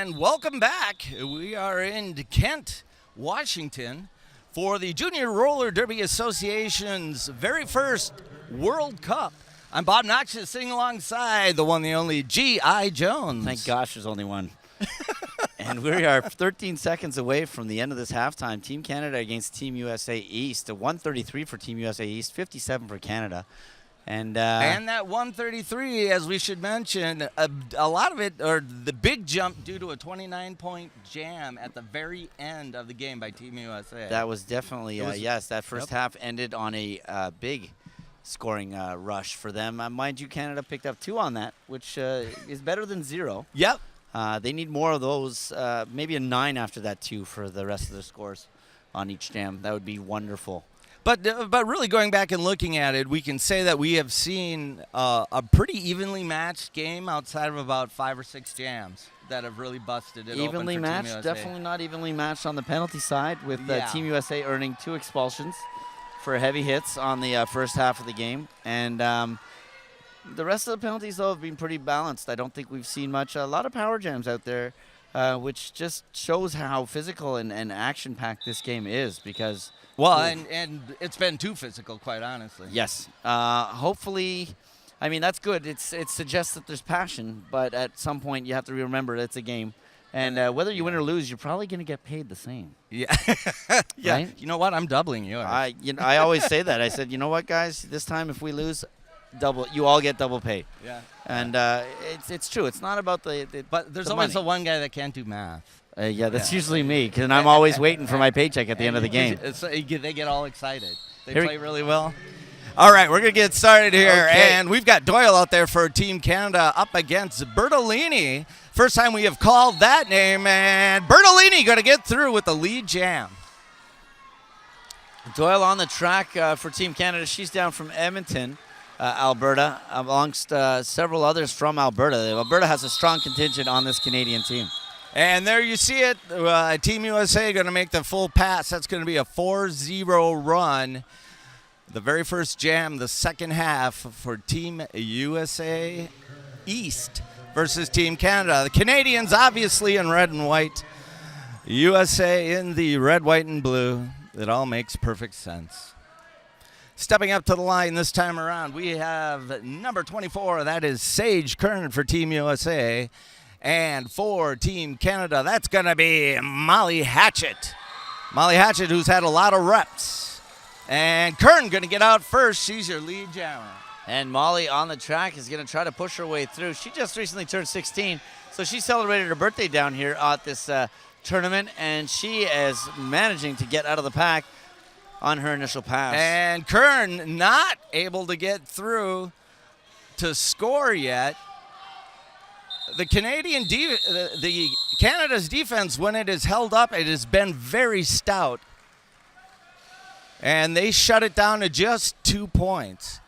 And welcome back. We are in Kent, Washington for the Junior Roller Derby Association's very first World Cup. I'm Bob Noxious, sitting alongside the one, the only G.I. Jones. Thank gosh there's only one. And we are 13 seconds away from the end of this halftime. Team Canada against Team USA East. A 133 for Team USA East, 57 for Canada. And that 133, as we should mention, a lot of it, or the big jump due to a 29-point jam at the very end of the game by Team USA. That was definitely, yes, that first half ended on a big scoring rush for them. Mind you, Canada picked up 2 on that, which is better than 0. Yep. They need more of those, maybe a 9 after that, too, for the rest of the scores on each jam. That would be wonderful. But really going back and looking at it, we can say that we have seen a pretty evenly matched game outside of about 5 or 6 jams that have really busted it evenly open for matched, Team USA. definitely not evenly matched on the penalty side, with Team USA earning 2 expulsions for heavy hits on the first half of the game. And the rest of the penalties, though, have been pretty balanced. I don't think we've seen much. A lot of power jams out there, which just shows how physical and action-packed this game is because... Well, and it's been too physical, quite honestly. Yes. Hopefully, I mean, that's good. It suggests that there's passion, but at some point you have to remember it's a game. And whether you win or lose, you're probably going to get paid the same. Yeah. Yeah. Right? You know what? I'm doubling yours. I always say that. I said, you know what, guys? This time if we lose, you all get double pay. Yeah. And it's true. It's not about the But there's the always money. the one guy that can't do math. That's usually me, because I'm always waiting for my paycheck at the end of the game. They get all excited. They play really well. All right, we're going to get started here. Okay. And we've got Doyle out there for Team Canada up against Bertolini. First time we have called that name, and Bertolini going to get through with the lead jam. Doyle on the track for Team Canada. She's down from Edmonton, Alberta, amongst several others from Alberta. Alberta has a strong contingent on this Canadian team. And there you see it. Team USA going to make the full pass. That's going to be a 4-0 run. The very first jam, the second half for Team USA East versus Team Canada. The Canadians obviously in red and white. USA in the red, white, and blue. It all makes perfect sense. Stepping up to the line this time around, we have number 24. That is Sage Kern for Team USA. And for Team Canada, that's going to be Molly Hatchett. Molly Hatchett, who's had a lot of reps. And Kern going to get out first. She's your lead jammer. And Molly on the track is going to try to push her way through. She just recently turned 16, so she celebrated her birthday down here at this tournament, and she is managing to get out of the pack on her initial pass. And Kern not able to get through to score yet. The Canada's defense, when it is held up, it has been very stout. And they shut it down to just 2 points.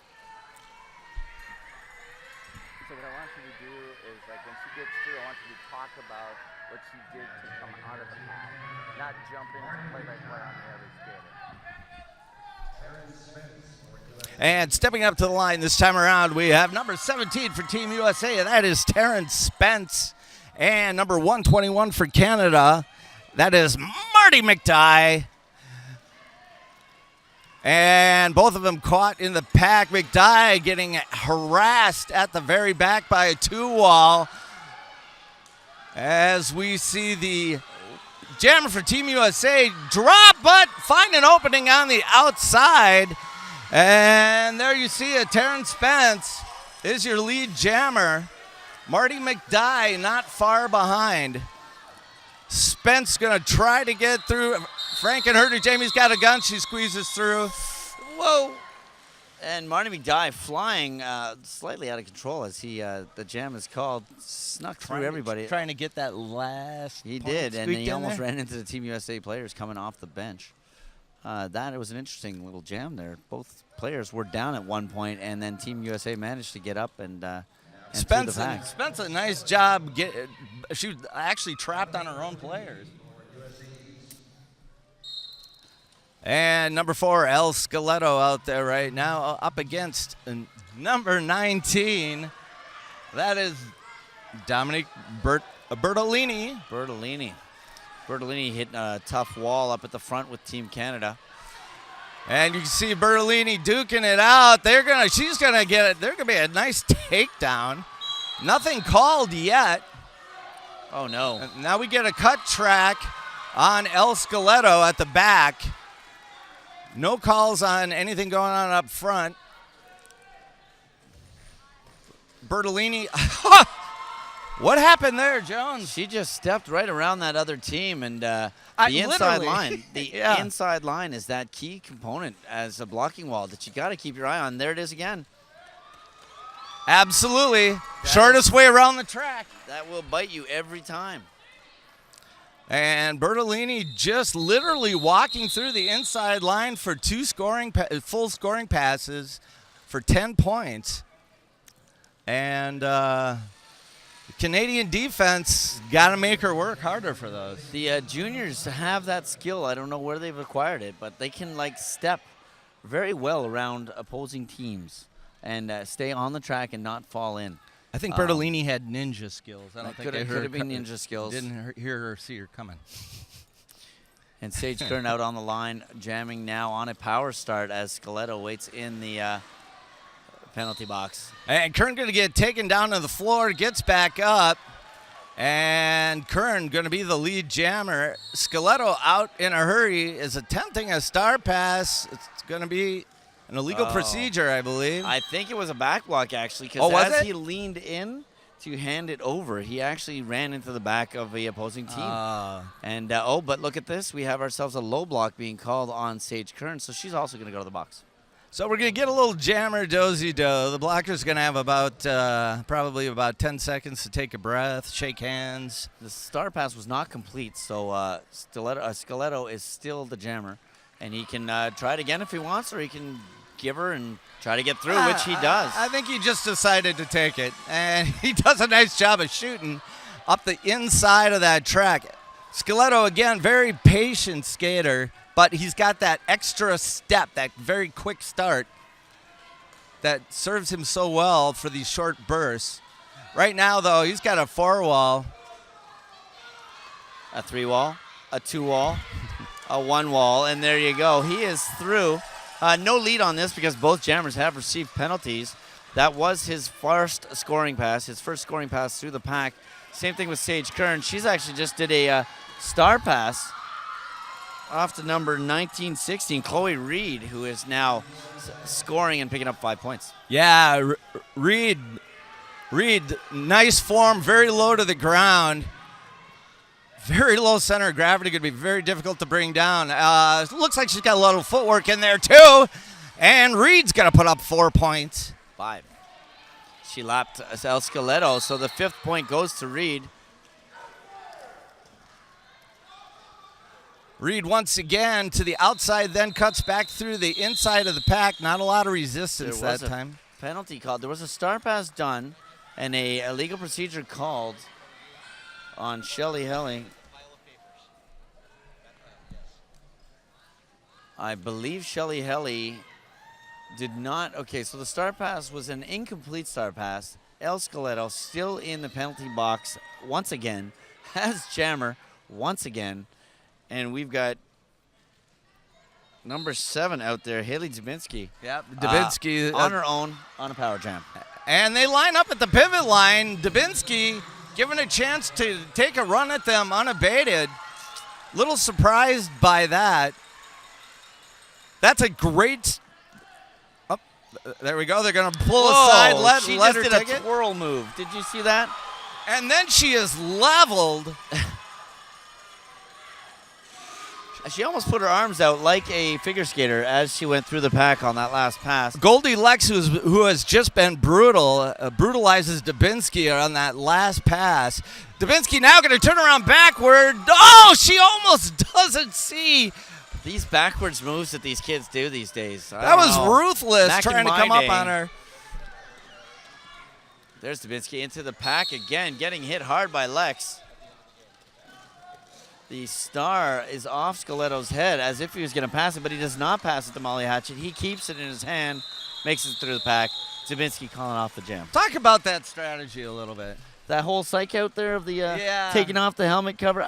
So what I want you to do is, like, when she gets through, I want you to talk about what she did to come out of the pack, not jump in to play by play on the other skater. And stepping up to the line this time around, we have number 17 for Team USA, and that is Terrence Spence. And number 121 for Canada, that is Marty McDye. And both of them caught in the pack. McDye getting harassed at the very back by a 2-wall. As we see the jammer for Team USA drop, but find an opening on the outside. And there you see it. Terrence Spence is your lead jammer. Marty McDye not far behind. Spence going to try to get through. Frankenherder, Jamie's got a gun. She squeezes through. Whoa! And Marty McDye flying slightly out of control as the jam is called. Snuck through everybody. Trying to get that last. He did, and he almost ran. ran into the Team USA players coming off the bench. It was an interesting little jam there. Both players were down at one point, and then Team USA managed to get up and Spence, a nice job. She was actually trapped on her own players. And number 4, El Skeletto out there right now up against number 19. That is Dominic Bertolini. Bertolini hitting a tough wall up at the front with Team Canada. And you can see Bertolini duking it out. She's gonna get it. There's gonna be a nice takedown. Nothing called yet. Oh no. And now we get a cut track on El Skeletto at the back. No calls on anything going on up front. Bertolini. What happened there, Jones? She just stepped right around that other team, and the inside line. The inside line is that key component as a blocking wall that you got to keep your eye on. There it is again. Absolutely. Shortest way around the track. That will bite you every time. And Bertolini just literally walking through the inside line for full scoring passes for 10 points. And Canadian defense got to make her work harder for those. The juniors have that skill. I don't know where they've acquired it, but they can step very well around opposing teams and stay on the track and not fall in. I think Bertolini had ninja skills. I don't think could have been ninja skills. Didn't hear her see her coming. And Sage Kern out on the line, jamming now on a power start as Skeletto waits in the penalty box. And Kern going to get taken down to the floor, gets back up, and Kern going to be the lead jammer. Skeletto out in a hurry is attempting a star pass. It's going to be an illegal procedure, I believe. I think it was a back block, actually, because as he leaned in to hand it over, he actually ran into the back of the opposing team. But look at this. We have ourselves a low block being called on Sage Kern, so she's also going to go to the box. So we're going to get a little jammer dozy-do. The blocker's going to have probably about 10 seconds to take a breath, shake hands. The star pass was not complete, so Skeletto is still the jammer. And he can try it again if he wants, or he can give her and try to get through, which he does. I think he just decided to take it. And he does a nice job of shooting up the inside of that track. Skeletto, again, very patient skater. But he's got that extra step, that very quick start that serves him so well for these short bursts. Right now, though, he's got a 4-wall. A 3-wall, a 2-wall, a 1-wall, and there you go. He is through. No lead on this because both jammers have received penalties. That was his first scoring pass through the pack. Same thing with Sage Kern. She's actually just did a star pass off to number 1916, Chloe Reed, who is now scoring and picking up 5 points. Yeah, Reed, nice form, very low to the ground. Very low center of gravity, going to be very difficult to bring down. Looks like she's got a lot of footwork in there, too. And Reed's going to put up 4 points. 5. She lapped El Skeletto, so the 5th point goes to Reed. Reed once again to the outside, then cuts back through the inside of the pack. Not a lot of resistance that time. Penalty called. There was a star pass done and a illegal procedure called on Shelly Helly. I believe Shelly Helly did not. Okay, so the star pass was an incomplete star pass. El Skeletto still in the penalty box once again, has jammer once again. And we've got number 7 out there, Haley Dubinsky. Yep, Dubinsky. On her own, on a power jam. And they line up at the pivot line. Dubinsky given a chance to take a run at them unabated. Little surprised by that. That's a great... Oh, there we go. They're going to pull aside. She let just her did take a twirl move. Did you see that? And then she is leveled. She almost put her arms out like a figure skater as she went through the pack on that last pass. Goldie Lex, who has just been brutal, brutalizes Dubinsky on that last pass. Dubinsky now going to turn around backward. Oh, she almost doesn't see. These backwards moves that these kids do these days. That was ruthless, trying to come up on her. There's Dubinsky into the pack again, getting hit hard by Lex. The star is off Skeletto's head as if he was going to pass it, but he does not pass it to Molly Hatchet. He keeps it in his hand, makes it through the pack. Dubinsky calling off the jam. Talk about that strategy a little bit. that whole psych out there of the taking off the helmet cover.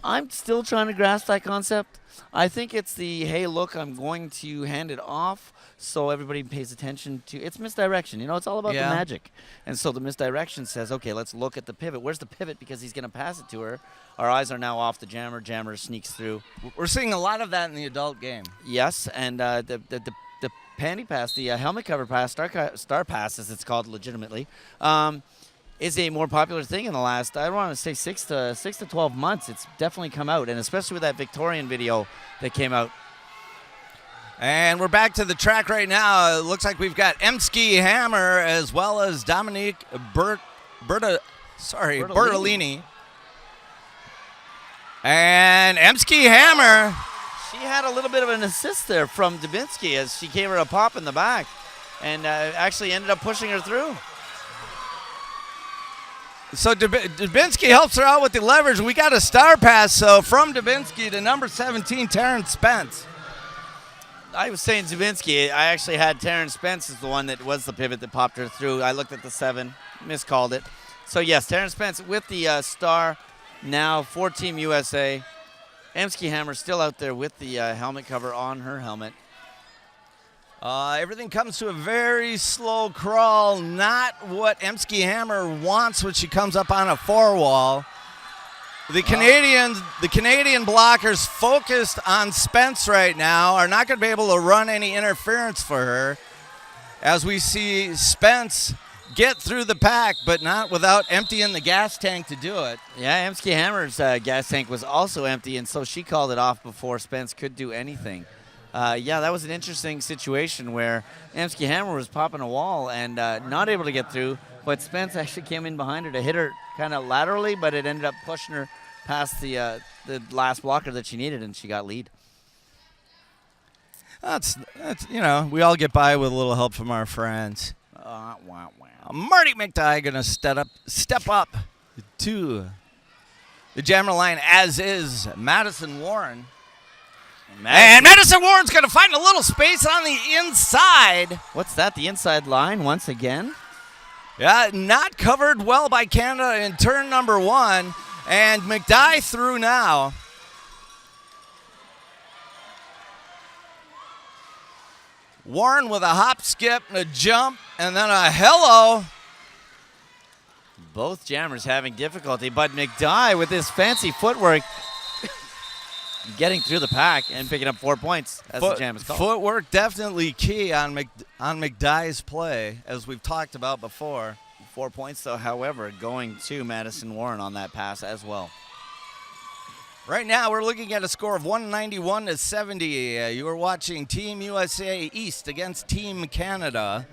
I'm still trying to grasp that concept. I think it's the, hey, look, I'm going to hand it off so everybody pays attention to. It's misdirection. It's all about the magic. And so the misdirection says, okay, let's look at the pivot. Where's the pivot? Because he's going to pass it to her. Our eyes are now off the jammer. Jammer sneaks through. We're seeing a lot of that in the adult game. Yes, and the panty pass, the helmet cover pass, star pass, as it's called legitimately, is a more popular thing in the last, I don't want to say 6 to 12 months. It's definitely come out, and especially with that Victorian video that came out. And we're back to the track right now. It looks like we've got Emsky Hammer as well as Dominique Bertolini. And Emsky Hammer. She had a little bit of an assist there from Dubinsky as she gave her a pop in the back and actually ended up pushing her through. So Dubinsky helps her out with the leverage. We got a star pass, so from Dubinsky to number 17, Terrence Spence. I was saying Dubinsky. I actually had Terrence Spence as the one that was the pivot that popped her through. I looked at the 7, miscalled it. So, yes, Terrence Spence with the star now for Team USA. Emsky Hammer still out there with the helmet cover on her helmet. Everything comes to a very slow crawl, not what Emsky Hammer wants when she comes up on a 4-wall. The Canadian blockers focused on Spence right now are not going to be able to run any interference for her as we see Spence get through the pack, but not without emptying the gas tank to do it. Yeah, Emsky Hammer's gas tank was also empty, and so she called it off before Spence could do anything. That was an interesting situation where Emsky Hammer was popping a wall and not able to get through, but Spence actually came in behind her to hit her kind of laterally, but it ended up pushing her past the last blocker that she needed, and she got lead. That's we all get by with a little help from our friends. Marty McDye going to step up to the jammer line, as is Madison Warren. And Madison Warren's going to find a little space on the inside. What's that, the inside line once again? Yeah, not covered well by Canada in turn number 1. And McDye through now. Warren with a hop, skip, and a jump, and then a hello. Both jammers having difficulty, but McDye with his fancy footwork getting through the pack and picking up 4 points, as the jam is called. Footwork definitely key on McDye's play, as we've talked about before. 4 points, though, however, going to Madison Warren on that pass as well. Right now, we're looking at a score of 191 to 70. You are watching Team USA East against Team Canada.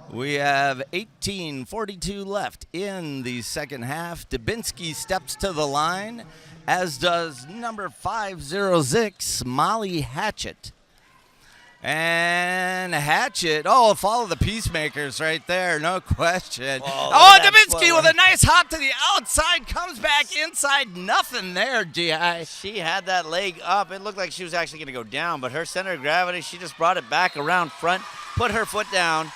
We have 18:42 left in the second half. Dubinsky steps to the line, as does number 506, Molly Hatchett. And Hatchett, follow the Peacemakers right there, no question. Dubinsky with a nice hop to the outside, comes back inside, nothing there, G.I. She had that leg up. It looked like she was actually going to go down, but her center of gravity, she just brought it back around front, put her foot down,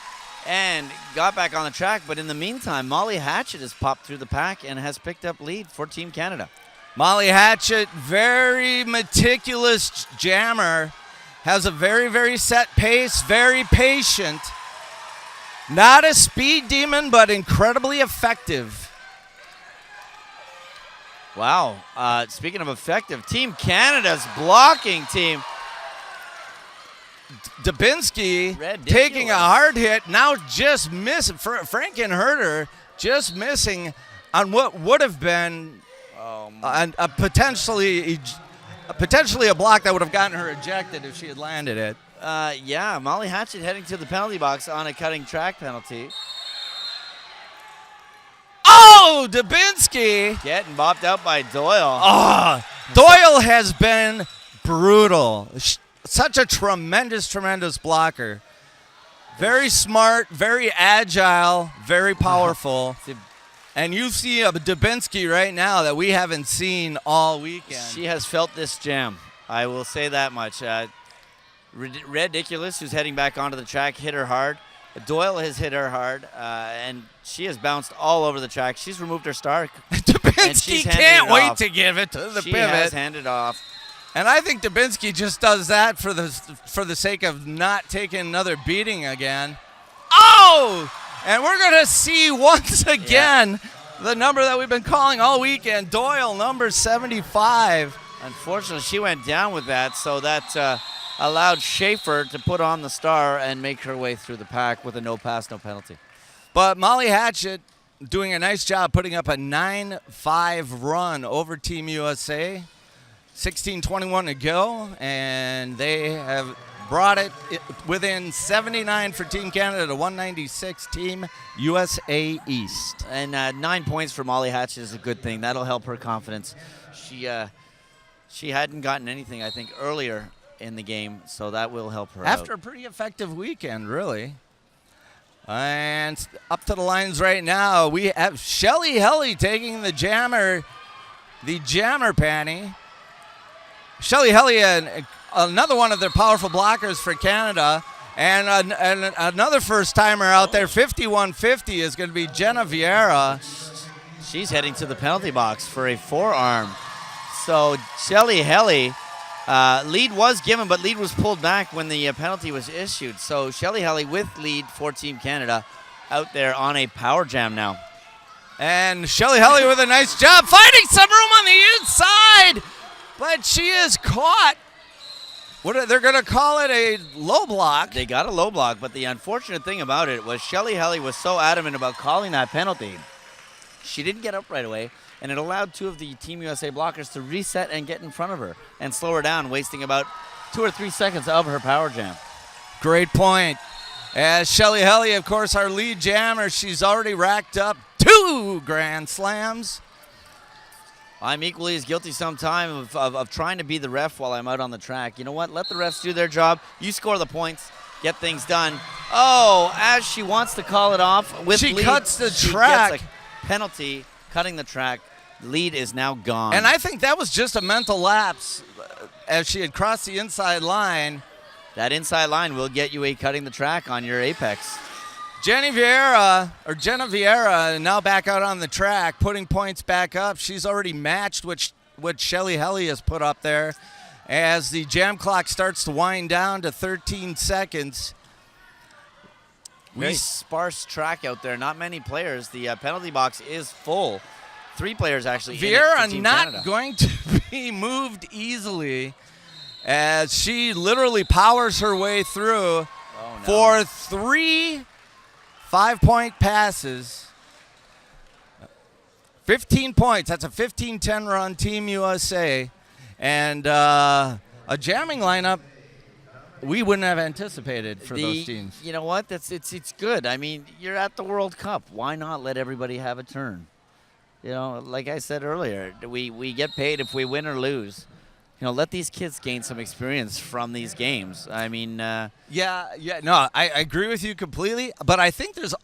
and got back on the track. But in the meantime, Molly Hatchett has popped through the pack and has picked up lead for Team Canada. Molly Hatchett, very meticulous jammer. Has a very, very set pace, very patient. Not a speed demon, but incredibly effective. Wow. Speaking of effective, Team Canada's blocking team. Dubinsky taking a hard hit, now just missing. Frankenherder just missing on what would have been a potentially a block that would have gotten her ejected if she had landed it. Molly Hatchett heading to the penalty box on a cutting track penalty. Oh, Dubinsky. Getting bopped out by Doyle. Doyle has been brutal. Such a tremendous, tremendous blocker. Very smart, very agile, very powerful. And you see a Dubinsky right now that we haven't seen all weekend. She has felt this jam. I will say that much. Ridiculous, who's heading back onto the track, hit her hard. Doyle has hit her hard, and she has bounced all over the track. She's removed her star. Dubinsky can't wait to give it to the pivot. She has handed off. And I think Dubinsky just does that for the sake of not taking another beating again. Oh! And we're going to see once again the number that we've been calling all weekend, Doyle, number 75. Unfortunately, she went down with that, so that allowed Schaefer to put on the star and make her way through the pack with a no pass, no penalty. But Molly Hatchett doing a nice job putting up a 9-5 run over Team USA. 16:21 to go, and they have brought it within 79 for Team Canada to 196 Team USA East. And 9 points for Molly Hatchett is a good thing. That'll help her confidence. She hadn't gotten anything, I think, earlier in the game, so that will help her After out. a pretty effective weekend, really. And up to the lines right now, we have Shelly Helly taking the jammer panty. Shelly Helly, another one of their powerful blockers for Canada. And another first-timer out there, 51-50, is going to be Jenna Vieira. She's heading to the penalty box for a forearm. So Shelly Helly, lead was given, but lead was pulled back when the penalty was issued. So Shelly Helly with lead for Team Canada out there on a power jam now. And Shelly Helly with a nice job, finding some room on the inside. But she is caught. They're going to call it a low block. They got a low block, but the unfortunate thing about it was Shelly Helly was so adamant about calling that penalty. She didn't get up right away, and it allowed two of the Team USA blockers to reset and get in front of her and slow her down, wasting about 2 or 3 seconds of her power jam. Great point. As Shelly Helly, of course, our lead jammer, she's already racked up 2 grand slams. I'm equally as guilty sometimes of trying to be the ref while I'm out on the track. You know what? Let the refs do their job. You score the points, get things done. Oh, as she wants to call it off with she lead, cuts the she track. Gets a penalty, cutting the track. Lead is now gone. And I think that was just a mental lapse as she had crossed the inside line. That inside line will get you a cutting the track on your apex. Jenna Vieira now back out on the track, putting points back up. She's already matched what Shelly Helly has put up there as the jam clock starts to wind down to 13 seconds. Very sparse track out there. Not many players. The penalty box is full. 3 players actually. Vieira not going to be moved easily as she literally powers her way through for 3 5-point passes. 15 points. That's a 15-10 run, Team USA. And a jamming lineup we wouldn't have anticipated for those teams. You know what? It's good. I mean, you're at the World Cup. Why not let everybody have a turn? You know, like I said earlier, we get paid if we win or lose. You know, let these kids gain some experience from these games. I mean, no, I agree with you completely. But I think there was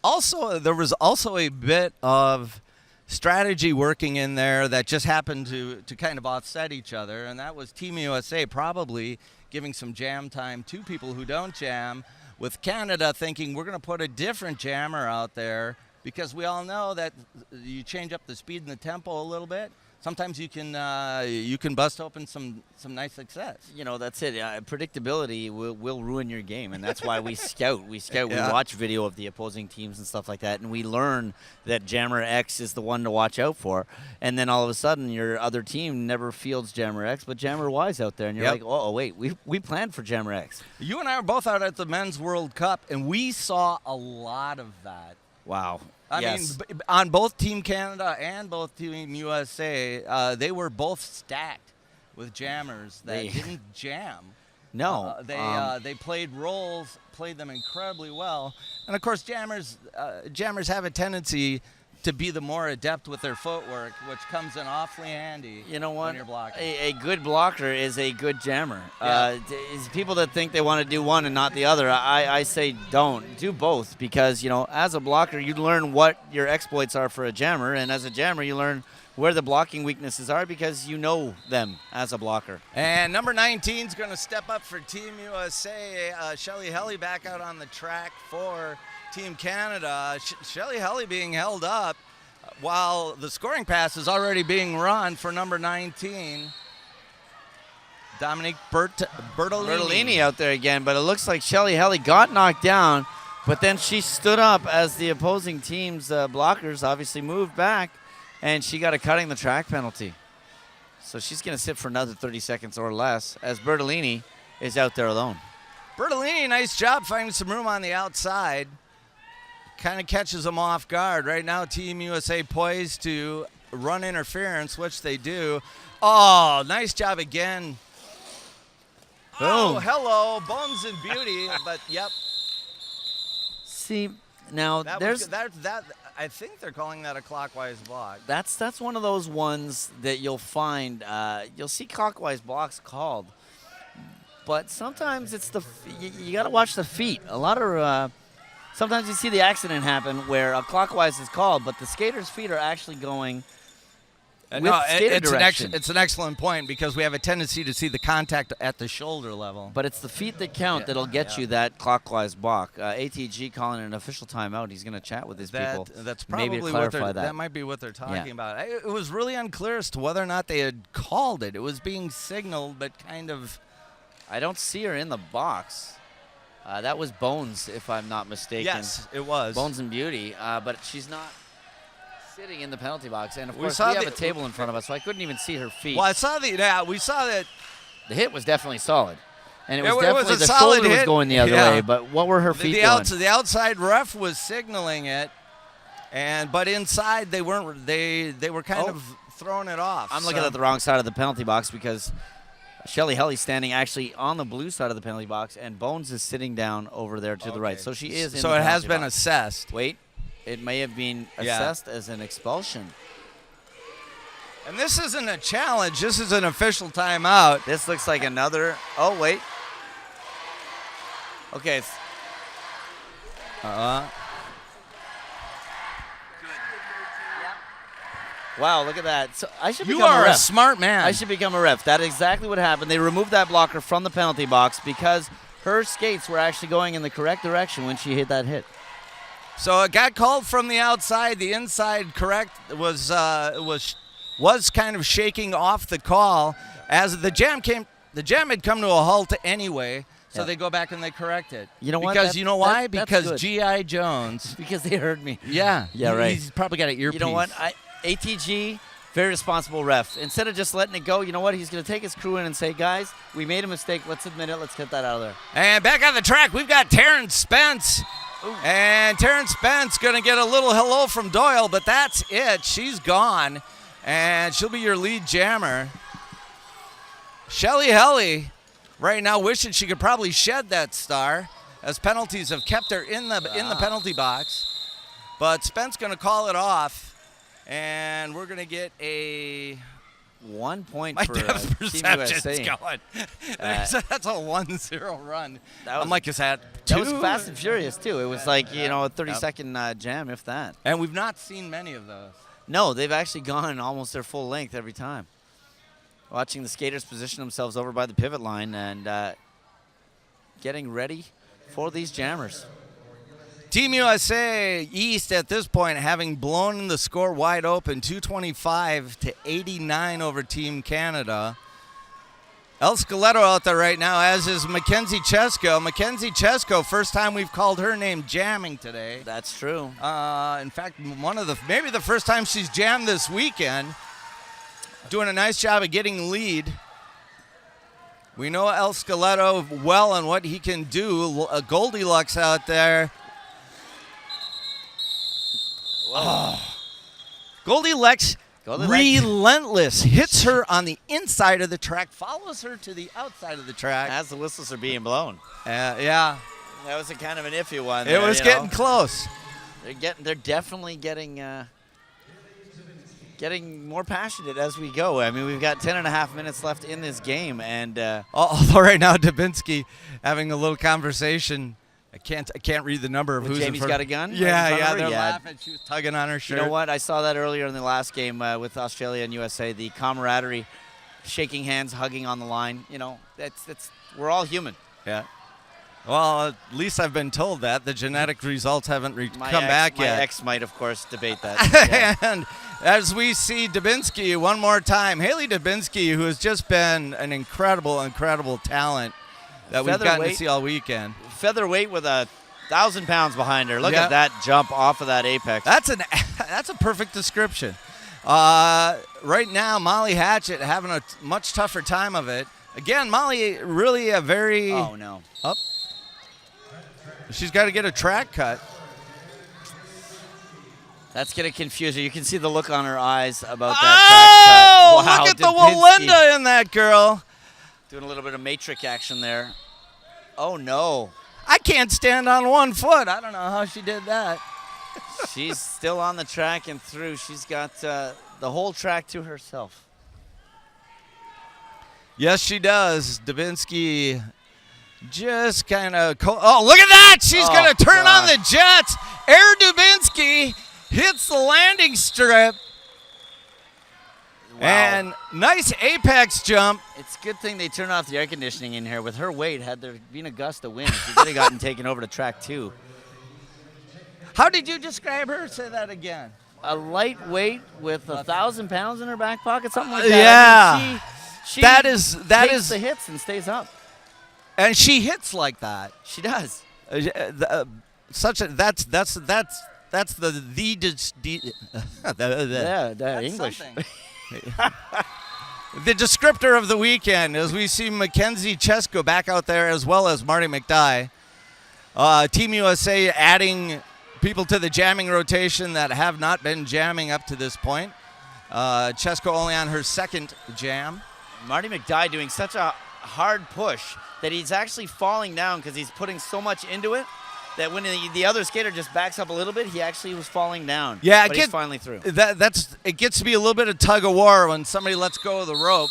also a bit of strategy working in there that just happened to kind of offset each other, and that was Team USA probably giving some jam time to people who don't jam, with Canada thinking we're going to put a different jammer out there because we all know that you change up the speed and the tempo a little bit. Sometimes you can bust open some nice success. You know, that's it. Predictability will ruin your game, and that's why we scout. We watch video of the opposing teams and stuff like that, and we learn that Jammer X is the one to watch out for. And then all of a sudden, your other team never fields Jammer X, but Jammer Y is out there, and you're like, oh, wait, we planned for Jammer X. You and I were both out at the Men's World Cup, and we saw a lot of that. Wow. I mean, on both Team Canada and both Team USA, they were both stacked with jammers that didn't jam. No. They played roles, played them incredibly well. And, of course, jammers have a tendency to be the more adept with their footwork, which comes in awfully handy. You know what? When you're blocking. A good blocker is a good jammer. Yeah. Is people that think they want to do one and not the other, I say don't. Do both because, you know, as a blocker, you learn what your exploits are for a jammer, and as a jammer, you learn where the blocking weaknesses are because you know them as a blocker. And number 19 is going to step up for Team USA. Shelly Helly back out on the track for Team Canada. Shelly Helly being held up while the scoring pass is already being run for number 19. Dominique Bertolini out there again, but it looks like Shelly Helly got knocked down, but then she stood up as the opposing team's blockers obviously moved back, and she got a cutting the track penalty. So she's going to sit for another 30 seconds or less as Bertolini is out there alone. Bertolini, nice job finding some room on the outside. Kind of catches them off guard. Right now, Team USA poised to run interference, which they do. Oh, nice job again. Boom. Oh, hello, Bones and Beauty, but yep. See, now there's that. I think they're calling that a clockwise block. That's one of those ones that you'll find. You'll see clockwise blocks called, but sometimes it's you got to watch the feet. A lot of sometimes you see the accident happen where a clockwise is called, but the skater's feet are actually going. It's an excellent point because we have a tendency to see the contact at the shoulder level. But it's the feet that count that'll get you that clockwise block. ATG calling an official timeout. He's going to chat with his people. That's probably that might be what they're talking about. It was really unclear as to whether or not they had called it. It was being signaled, but kind of. I don't see her in the box. That was Bones, if I'm not mistaken. Yes, it was. Bones and Beauty, but she's not sitting in the penalty box, and of course we have a table in front of us, so I couldn't even see her feet. Well, we saw that the hit was definitely solid, and it was was definitely a the solid shoulder hit. was going the other way. But what were her feet doing? The outside ref was signaling it, but inside they weren't. They were kind of throwing it off. I'm looking at the wrong side of the penalty box because Shelly Helly's standing actually on the blue side of the penalty box, and Bones is sitting down over there to the right. So she is. So it has been assessed. Wait. It may have been assessed as an expulsion. And this isn't a challenge. This is an official timeout. This looks like another. Oh, wait. Okay. Wow, look at that. So I should become a ref. You are a smart man. I should become a ref. That is exactly what happened. They removed that blocker from the penalty box because her skates were actually going in the correct direction when she hit that hit. So it got called from the outside. The inside correct was kind of shaking off the call as the jam came. The jam had come to a halt anyway, so they go back and they correct it. You know what? Because you know why? Because G.I. Jones. Because they heard me. Yeah. Yeah, right. He's probably got an earpiece. You know what? ATG, very responsible ref. Instead of just letting it go, you know what? He's going to take his crew in and say, guys, we made a mistake. Let's admit it. Let's get that out of there. And back on the track, we've got Terrence Spence. Ooh. And Terrence Spence going to get a little hello from Doyle, but that's it. She's gone, and she'll be your lead jammer. Shelly Helly right now wishing she could probably shed that star as penalties have kept her in the penalty box. But Spence going to call it off, and we're going to get a 1 point my for depth Team perception's USA. going. That's a 1-0 run. That I'm like, is that two? That was fast and furious, too. It was like, a 30-second jam, if that. And we've not seen many of those. No, they've actually gone almost their full length every time. Watching the skaters position themselves over by the pivot line and getting ready for these jammers. Team USA East at this point having blown the score wide open, 225-89 over Team Canada. El Skeletto out there right now, as is Mackenzie Chesko. Mackenzie Chesko, first time we've called her name jamming today. That's true. In fact, maybe the first time she's jammed this weekend. Doing a nice job of getting lead. We know El Skeletto well and what he can do. Goldilocks out there. Oh. Goldilocks relentless. Hits her on the inside of the track, follows her to the outside of the track. As the whistles are being blown. Yeah. That was a kind of an iffy one. It was getting close. They're definitely getting more passionate as we go. I mean, we've got 10.5 minutes left in this game, and although right now Dubinsky having a little conversation. I can't read the number of who's Jamie's in front. got a gun? Yeah, they're laughing. She was tugging on her shirt. You know what? I saw that earlier in the last game with Australia and USA. The camaraderie, shaking hands, hugging on the line. That's we're all human. Yeah. Well, at least I've been told that. The genetic results haven't come back yet. My ex might, of course, debate that. Yeah. And as we see Dubinsky one more time, Haley Dubinsky, who has just been an incredible, incredible talent that we've gotten to see all weekend. Featherweight with 1,000 pounds behind her. Look at that jump off of that apex. That's a perfect description. Right now, Molly Hatchett having a much tougher time of it. Again, Molly really a very... Oh, no. Up. She's got to get a track cut. That's going to confuse her. You can see the look on her eyes about that track cut. Wow, Look at the Walinda in that girl. Doing a little bit of matrix action there. Oh, no. I can't stand on one foot. I don't know how she did that. She's still on the track and through. She's got the whole track to herself. Yes, she does. Dubinsky just kind of... Oh, look at that! She's going to turn on the jets. Air Dubinsky hits the landing strip. Wow. And nice apex jump. It's a good thing they turned off the air conditioning in here. With her weight, had there been a gust of wind, she could have gotten taken over to track 2. How did you describe her? Say that again. A lightweight with 1,000 pounds in her back pocket, something like that. Yeah. I mean, she that is takes the hits and stays up. And she hits like that. She does. That's the English. The descriptor of the weekend as we see Mackenzie Chesko back out there as well as Marty McDye. Team USA adding people to the jamming rotation that have not been jamming up to this point. Chesko only on her second jam. Marty McDye doing such a hard push that he's actually falling down because he's putting so much into it that when the other skater just backs up a little bit, he actually was falling down. Yeah, but he's finally through. It gets to be a little bit of tug of war when somebody lets go of the rope.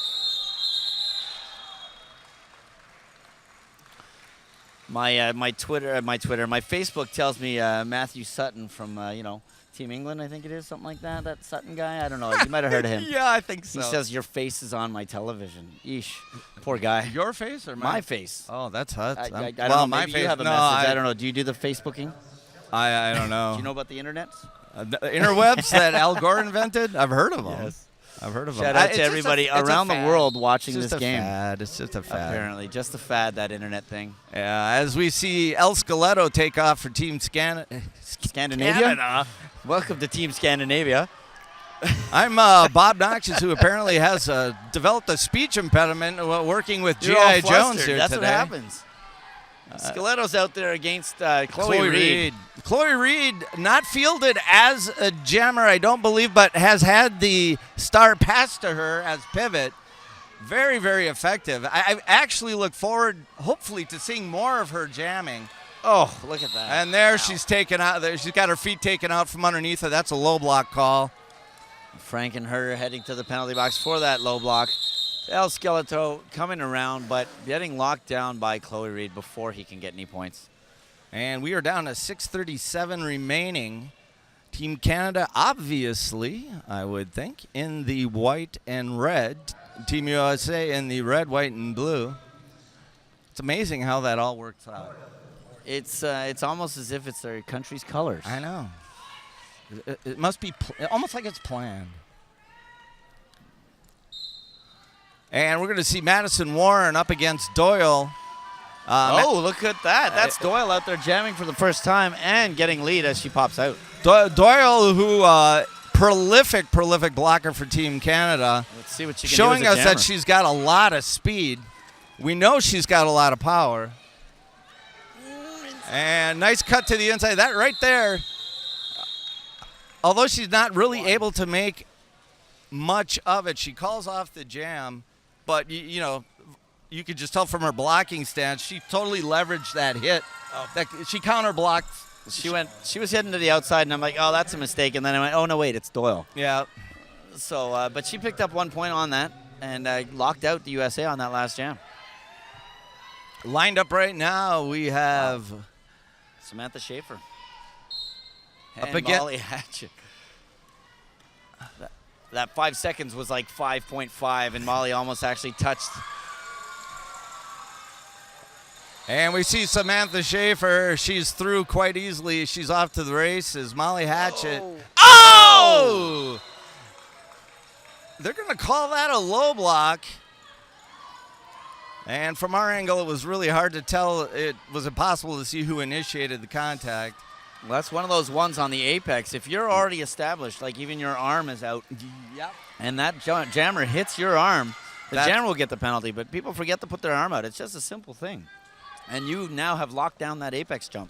My Facebook tells me Matthew Sutton from Team England, I think it is, something like that. That Sutton guy, I don't know. You might have heard of him. Yeah, I think so. He says your face is on my television. Yeesh, poor guy. Your face or my face? Oh, that's hot. I don't know. Maybe you have a message. I don't know. Do you do the Facebooking? I don't know. Do you know about the internet? The interwebs that Al Gore invented? I've heard of them. Yes. I've heard of them. Shout out to everybody around the world watching this game. It's just a fad. Apparently, just a fad, that internet thing. Yeah, as we see El Skeletto take off for Team Scandinavia. Canada. Welcome to Team Scandinavia. I'm Bob Noxious, who apparently has developed a speech impediment working with G.I. Jones here That's today. What happens. Skeletto's out there against Chloe Reed. Chloe Reed, not fielded as a jammer, I don't believe, but has had the star passed to her as pivot. Very, very effective. I actually look forward, hopefully, to seeing more of her jamming. Oh, look at that. And there she's taken out. She's got her feet taken out from underneath her. That's a low block call. Frankenherder heading to the penalty box for that low block. El Skeleto coming around, but getting locked down by Chloe Reed before he can get any points. And we are down to 6:37 remaining. Team Canada, obviously, I would think, in the white and red. Team USA in the red, white, and blue. It's amazing how that all works out. It's almost as if it's their country's colors. I know. It must be almost like it's planned. And we're going to see Madison Warren up against Doyle. Look at that. That's Doyle out there jamming for the first time and getting lead as she pops out. Doyle, who prolific blocker for Team Canada. Let's see what she can showing do as a us jammer. that she's got a lot of speed. We know she's got a lot of power. And nice cut to the inside. That right there, although she's not really able to make much of it, she calls off the jam. But, you know, you could just tell from her blocking stance, she totally leveraged that hit. She counter-blocked. She was heading to the outside, and I'm like, oh, that's a mistake. And then I went, oh, no, wait, it's Doyle. Yeah. So, but she picked up 1 point on that and locked out the USA on that last jam. Lined up right now, we have Samantha Schaefer. Up and again. Molly Hatchett. That 5 seconds was like 5.5, and Molly almost actually touched. And we see Samantha Schaefer. She's through quite easily. She's off to the races. Molly Hatchett. Oh! They're going to call that a low block. And from our angle, it was really hard to tell. It was impossible to see who initiated the contact. Well, that's one of those ones on the apex. If you're already established, like even your arm is out, and that jammer hits your arm, the jammer will get the penalty. But people forget to put their arm out. It's just a simple thing. And you now have locked down that apex jump.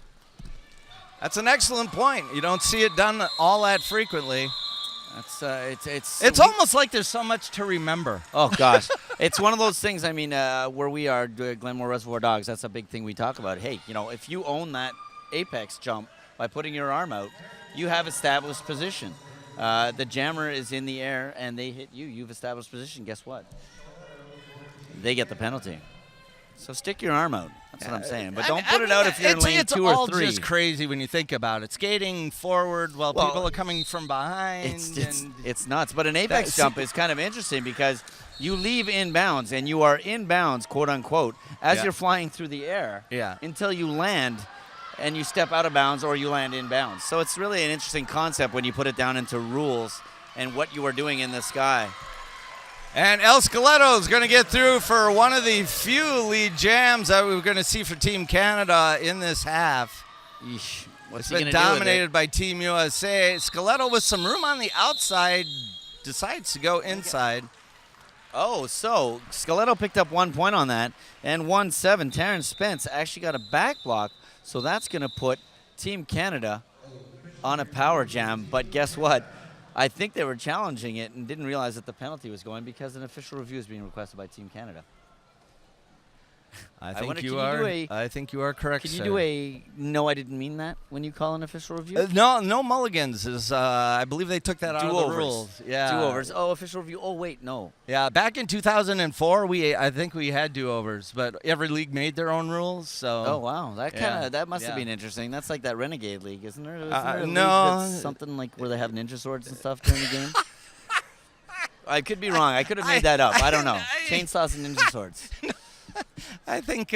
That's an excellent point. You don't see it done all that frequently. That's it's almost like there's so much to remember. Oh gosh, it's one of those things. I mean, where we are, Glenmore Reservoir Dogs, that's a big thing we talk about. Hey, if you own that apex jump by putting your arm out, you have established position. The jammer is in the air and they hit you. You've established position. Guess what? They get the penalty. So stick your arm out. That's what I'm saying. But don't put it out if you're in lane 2 or 3. It's all just crazy when you think about it. Skating forward while people are coming from behind. It's nuts. But an apex jump is kind of interesting because you leave inbounds and you are inbounds, quote unquote, as you're flying through the air until you land and you step out of bounds or you land inbounds. So it's really an interesting concept when you put it down into rules and what you are doing in the sky. And El Skeletto is going to get through for one of the few lead jams that we're going to see for Team Canada in this half. Yeesh. It's been dominated by Team USA. Skeletto with some room on the outside decides to go inside. Oh, so Skeletto picked up 1 point on that and 1-7. Terrence Spence actually got a back block, so that's going to put Team Canada on a power jam. But guess what? I think they were challenging it and didn't realize that the penalty was going because an official review is being requested by Team Canada. I think you are correct. Can you do a no? I didn't mean that when you call an official review. No mulligans is. I believe they took that out of the rules. Yeah, do-overs. Oh, official review. Oh wait, no. Yeah, back in 2004, I think we had do-overs, but every league made their own rules. So. Oh wow, that must have been interesting. That's like that Renegade League, isn't there? Isn't there a league no, that's something like where they have ninja swords and stuff during the game. I could be wrong. I could have made that up. I don't know. Chainsaws and ninja swords. I think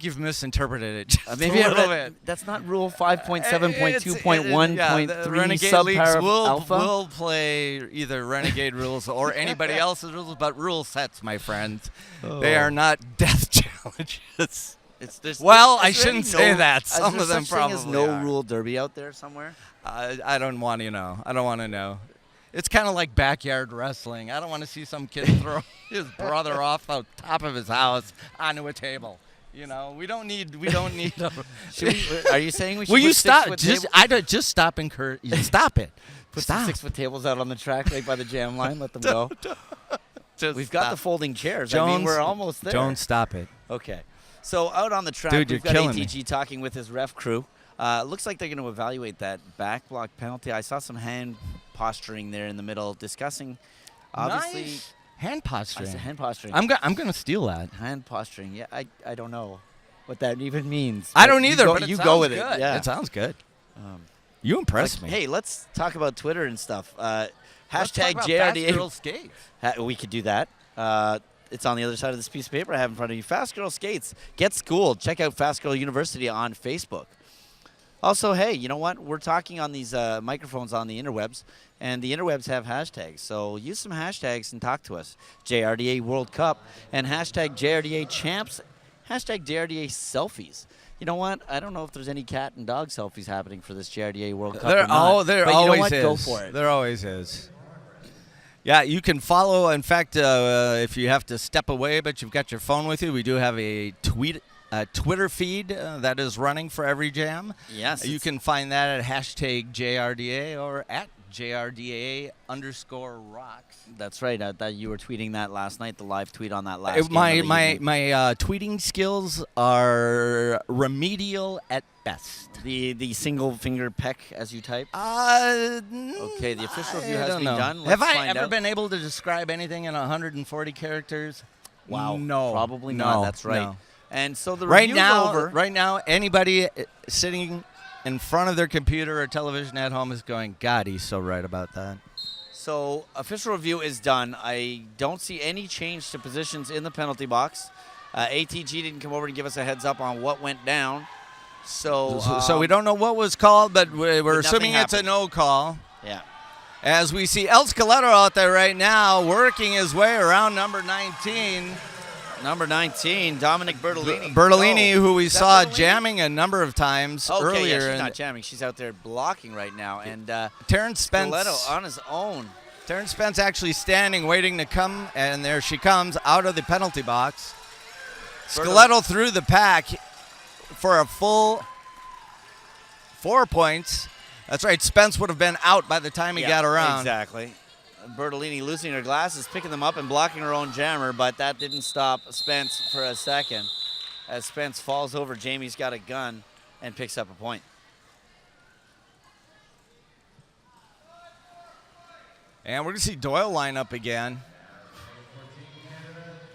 you've misinterpreted it just maybe a little bit. That's not Rule 5.7.2.1.3 Renegade leagues will play either Renegade rules or anybody else's rules, but rule sets, my friends. They are not death challenges. I shouldn't say that. Some of them probably is no rule derby out there somewhere. I don't want to know. I don't want to know. It's kind of like backyard wrestling. I don't want to see some kid throw his brother off the top of his house onto a table. We don't need. Are you saying we should? Will you stop? Just stop and stop it. Put some 6-foot tables out on the track right by the jam line. Let them go. We've got the folding chairs. Jones, we're almost there. Don't stop it. Okay. So out on the track, we've got ATG talking with his ref crew. Looks like they're going to evaluate that back block penalty. I saw some hand posturing there in the middle, discussing obviously nice. Hand posturing. Hand posturing. I'm gonna steal that. Hand posturing. Yeah, I don't know what that even means. I don't either. But you go with good. It. Yeah, it sounds good. You impressed me. Hey, let's talk about Twitter and stuff. Hashtag JRDA. Fast Girl Skates. We could do that. It's on the other side of this piece of paper I have in front of you. Fast Girl Skates. Get schooled. Check out Fast Girl University on Facebook. Also, hey, you know what? We're talking on these microphones on the interwebs, and the interwebs have hashtags. So use some hashtags and talk to us. JRDA World Cup and hashtag JRDA Champs, hashtag JRDA Selfies. You know what? I don't know if there's any cat and dog selfies happening for this JRDA World Cup. There always is. Go for it. There always is. Yeah, you can follow. In fact, if you have to step away but you've got your phone with you, we do have a Twitter feed that is running for every jam. Yes. You can find that at hashtag JRDA or at JRDA_rocks. That's right. I thought you were tweeting that last night, the live tweet on that last My tweeting skills are remedial at best. The single finger peck as you type? Okay, the official review has been done. Have I ever been able to describe anything in 140 characters? Wow. No. Probably not. No, That's right. No. And so the review's over. Right now, anybody sitting in front of their computer or television at home is going, God, he's so right about that. So official review is done. I don't see any change to positions in the penalty box. ATG didn't come over and give us a heads up on what went down. So we don't know what was called, but we're assuming it's a happened. no call. Yeah. As we see El Skeletto out there right now working his way around number 19. Number 19, Dominic Bertolini. Bertolini, who we saw Bertolini? jamming a number of times earlier. Yeah, she's not jamming. She's out there blocking right now. And Terrence Spence Skeletto on his own. Terrence Spence actually standing, waiting to come, and there she comes out of the penalty box. Skeletto through the pack for a full 4 points. That's right, Spence would have been out by the time he got around. Exactly. Bertolini losing her glasses, picking them up and blocking her own jammer, but that didn't stop Spence for a second. As Spence falls over, Jamie's got a gun and picks up a point. And we're going to see Doyle line up again.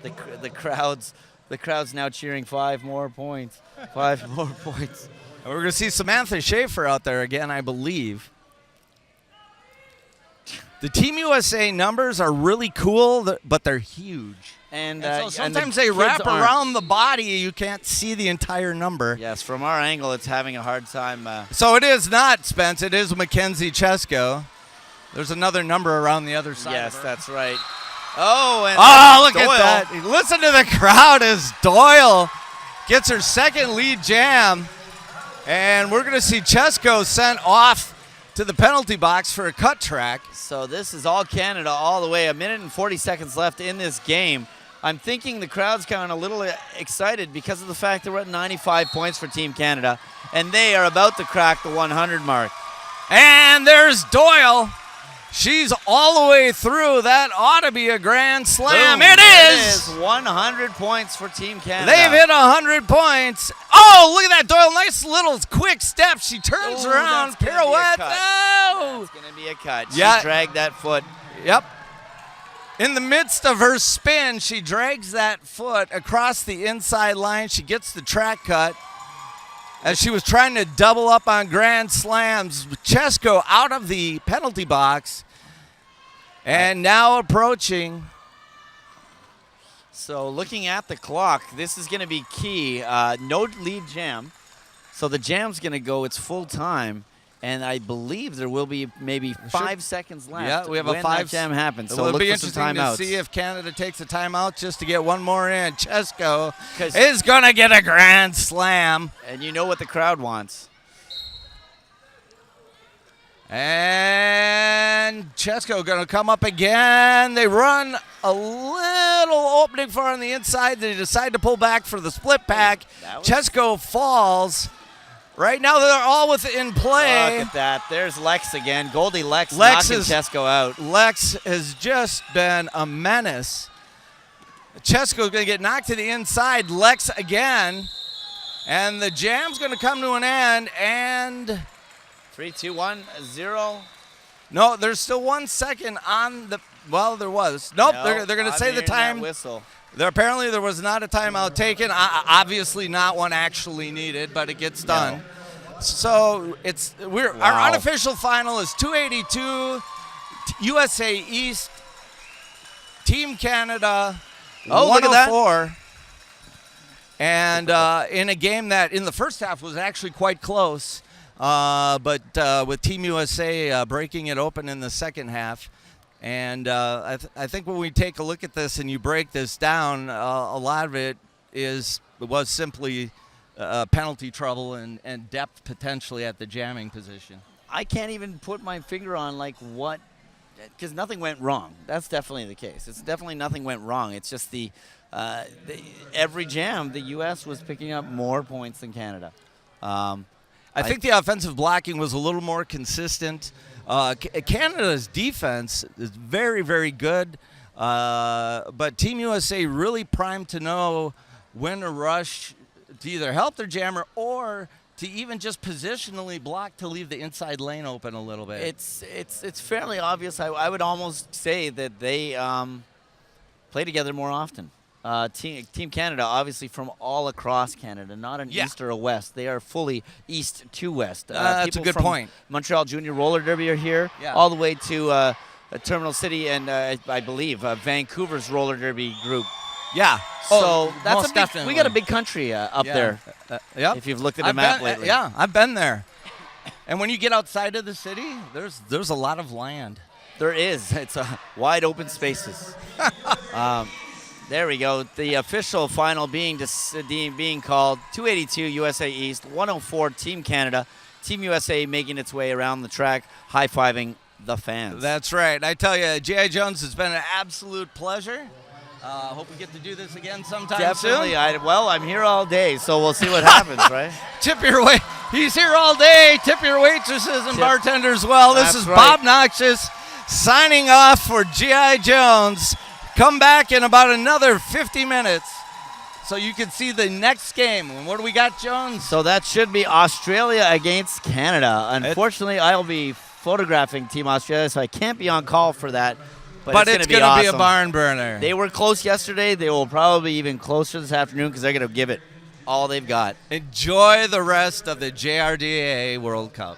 The crowd's now cheering 5 more points. 5 more points. And we're going to see Samantha Schaefer out there again, I believe. The Team USA numbers are really cool, but they're huge. And so sometimes they wrap around the body. You can't see the entire number. Yes, from our angle, it's having a hard time. So it is not Spence. It is Mackenzie Chesko. There's another number around the other side. Yes, that's right. Oh, and look Doyle. at that. Listen to the crowd as Doyle gets her second lead jam. And we're going to see Chesko sent off to the penalty box for a cut track. So this is all Canada all the way. 1 minute and 40 seconds left in this game. I'm thinking the crowd's kind of a little excited because of the fact that we're at 95 points for Team Canada, and they are about to crack the 100 mark. And there's Doyle. She's all the way through. That ought to be a grand slam. Boom. It is. 100 points for Team Canada. They've hit 100 points. Oh, look at that, Doyle. Nice little quick step. She turns around, pirouette. Oh! It's going to be a cut. She Yeah. dragged that foot. Yep. In the midst of her spin, she drags that foot across the inside line. She gets the track cut. As she was trying to double up on grand slams, Chesko out of the penalty box and now approaching. So looking at the clock, this is going to be key. No lead jam. So the jam's going to go its full time. And I believe there will be maybe 5 seconds left. Yeah, we have when a 5 that jam happens. So it'll look be for some interesting to timeouts. see if Canada takes a timeout just to get one more in. Chesko is going to get a grand slam. And you know what the crowd wants. And Chesko going to come up again. They run a little opening for her on the inside. They decide to pull back for the split pack. Chesko falls. Right now they're all within play. Look at that. There's Lex again. Goldie Lex knocking Chesko out. Lex has just been a menace. Chesko's going to get knocked to the inside. Lex again. And the jam's going to come to an end. And 3, 2, 1, 0. no, there's still 1 second on the. Well, there was. Nope, No, they're going to say the hearing time. that whistle. Apparently there was not a timeout taken. Obviously not one actually needed, but it gets done. So our unofficial final is 282 USA East, Team Canada 104. And in a game that in the first half was actually quite close, but with Team USA breaking it open in the second half. And I think when we take a look at this and you break this down, a lot of it was simply penalty trouble and depth potentially at the jamming position. I can't even put my finger on like what, because nothing went wrong. That's definitely the case. It's definitely nothing went wrong. It's just every jam, the U.S. was picking up more points than Canada. I think the offensive blocking was a little more consistent. Canada's defense is very, very good, but Team USA really primed to know when to rush to either help their jammer or to even just positionally block to leave the inside lane open a little bit. It's fairly obvious. I would almost say that they play together more often. Team Canada, obviously from all across Canada, not an east or a west. They are fully east to west. That's a good point. Montreal Junior Roller Derby are here, all the way to Terminal City and I believe Vancouver's Roller Derby group. Yeah. So that's most a big, definitely. we got a big country up there. Yep. If you've looked at the map lately. Yeah, I've been there. And when you get outside of the city, there's a lot of land. There is. It's a wide open spaces. There we go. The official final being called 282 USA East, 104 Team Canada. Team USA making its way around the track, high-fiving the fans. That's right. I tell you, J.I. Jones, has been an absolute pleasure. Hope we get to do this again sometime Definitely. soon. I'm here all day, so we'll see what happens, right? Tip your wait. He's here all day. Tip your waitresses and bartenders well. This is right. Bob Noxious signing off for G.I. Jones. Come back in about another 50 minutes so you can see the next game. And what do we got, Jones? So that should be Australia against Canada. Unfortunately, I'll be photographing Team Australia, so I can't be on call for that. But it's going to awesome. be a barn burner. They were close yesterday. They will probably be even closer this afternoon because they're going to give it all they've got. Enjoy the rest of the JRDA World Cup.